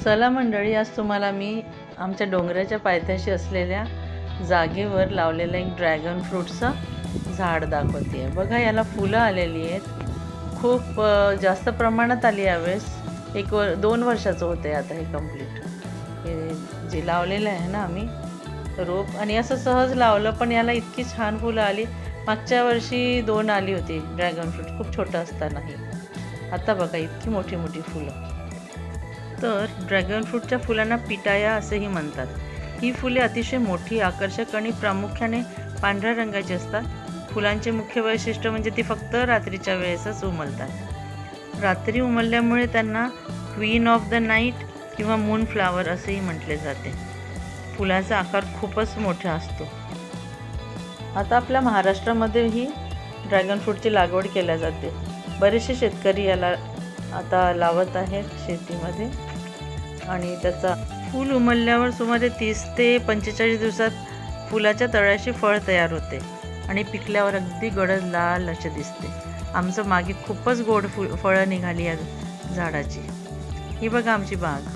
चला मंडळी, आज तुम्हाला मी आमच्या डोंगराच्या पायथ्याशी असलेल्या जागेवर लावलेलं एक ड्रॅगन फ्रूटचं झाड दाखवते आहे। बघा, याला फुलं आलेली आहेत। खूप जास्त प्रमाणात आली यावेळेस। 2 वर्षाचं होतं आहे आता हे कंप्लीट। हे जे लावलेलं आहे ना आम्ही रोप, आणि असं सहज लावलं, पण याला इतकी छान फुलं आली। मागच्या वर्षी 2 आली होती ड्रॅगन फ्रूट, खूप छोटं असतानाही। आता बघा इतकी मोठी मोठी फुलं। तर ड्रॅगन फ्रूटच्या फुलांना पिटाया असेही म्हणतात। ही फुले अतिशय मोठी, आकर्षक आणि प्रामुख्याने पांढऱ्या रंगाची असतात। फुलांचे मुख्य वैशिष्ट्य म्हणजे ती फक्त रात्रीच्या वेळेसच उमलतात। रात्री उमलल्यामुळे त्यांना क्वीन ऑफ द नाईट किंवा मून फ्लावर असेही म्हटले जाते। फुलाचा आकार खूपच मोठा असतो। आता आपल्या महाराष्ट्रामध्येही ड्रॅगन फ्रूटची लागवड केली जाते। बरेचसे शेतकरी याला आता लावत आहेत शेतीमध्ये, आणि त्याचा फूल उमलल्यावर सुमारे 30 ते 45 दिवसात फुलाच्या तळ्याशी फळ तयार होते आणि पिकल्यावर अगदी गडद लाल असे दिसते। आमचं मागे खूपच गोड फळं निघाली या झाडाची। ही बघा आमची बाग।